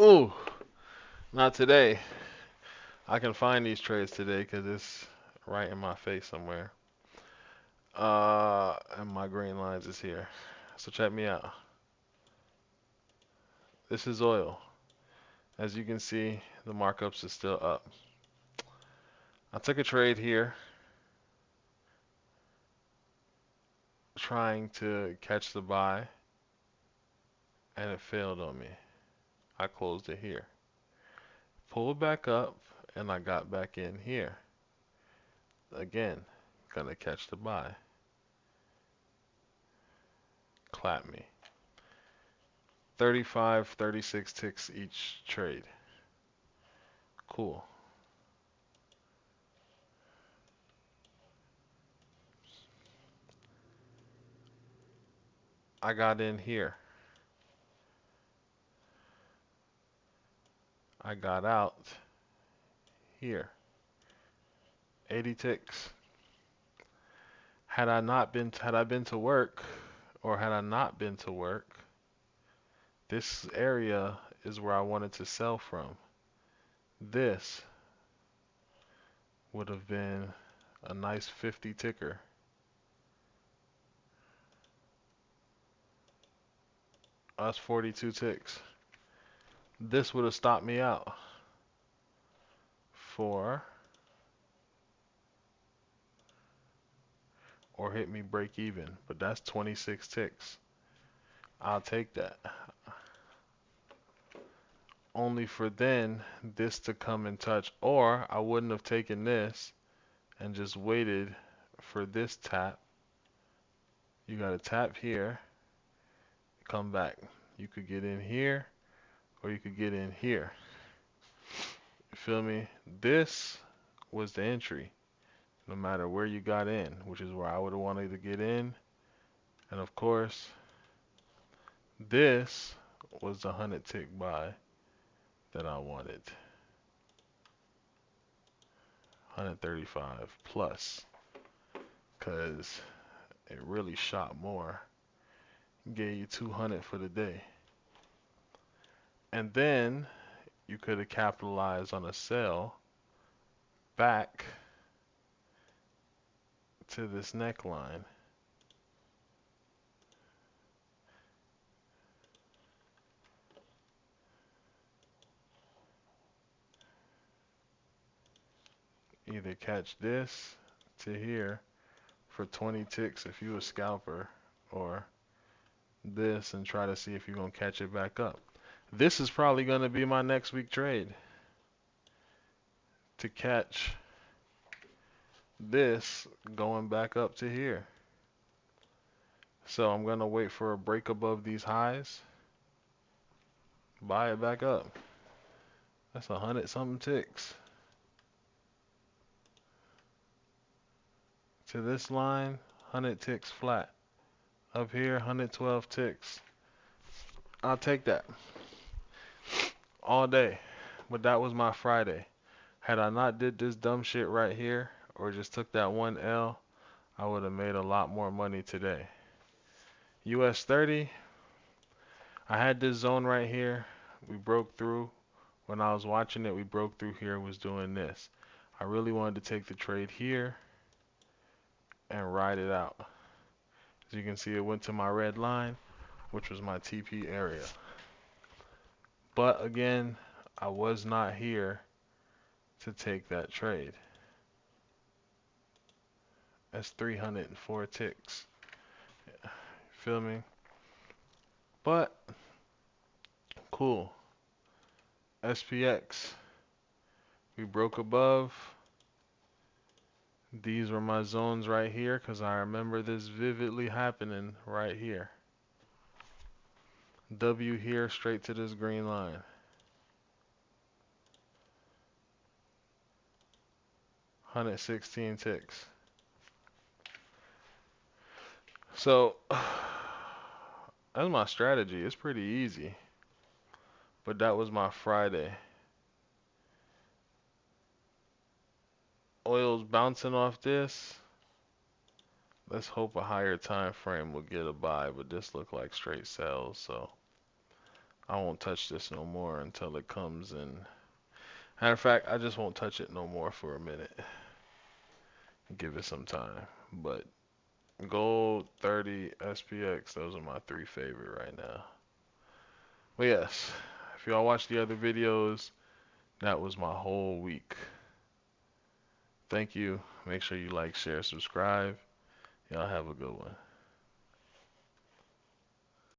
Ooh, not today. I can find these trades today because it's right in my face somewhere. And my green lines is here. So check me out. This is oil. As you can see, the markups is still up. I took a trade here trying to catch the buy and it failed on me. I closed it here. Pulled back up and I got back in here. Again, gonna catch the buy. Clap me. 35, 36 ticks each trade. Cool. I got in here. I got out here. 80 ticks. Had I been to work, or had I not been to work, this area is where I wanted to sell from. This would have been a nice 50 ticker. That's 42 ticks. This would have stopped me out for, or hit me break even, but that's 26 ticks. I'll take that. Only for then this to come and touch, or I wouldn't have taken this and just waited for this tap. You got to tap here, come back. You could get in here, or you could get in here. You feel me? This was the entry, no matter where you got in, which is where I would have wanted to get in. And of course, this was the 100 tick buy that I wanted. 135 plus, because it really shot more. Gave you 200 for the day. And then you could have capitalized on a sell back to this neckline. Either catch this to here for 20 ticks if you a scalper, or this and try to see if you're going to catch it back up. This is probably going to be my next week trade, to catch this going back up to here. So I'm going to wait for a break above these highs, buy it back up. That's 100 something ticks. To this line, 100 ticks flat. Up here, 112 ticks. I'll take that all day. But that was my Friday. Had I not did this dumb shit right here, or just took that one L, I would have made a lot more money today. US 30, I had this zone right here. We broke through. When I was watching it, we broke through here, was doing this. I really wanted to take the trade here and ride it out. As you can see, it went to my red line, which was my TP area. But again, I was not here to take that trade. That's 304 ticks. Feel me? But cool. SPX. We broke above. These were my zones right here because I remember this vividly happening right here. W here straight to this green line. 116 ticks. So that's my strategy. It's pretty easy. But that was my Friday. Oil's bouncing off this. Let's hope a higher time frame will get a buy, but this looked like straight sells, so I won't touch this no more until it comes in. Matter of fact, I just won't touch it no more for a minute. Give it some time. But gold, 30, SPX, those are my three favorite right now. But yes, if y'all watch the other videos, that was my whole week. Thank you. Make sure you like, share, subscribe. Y'all have a good one.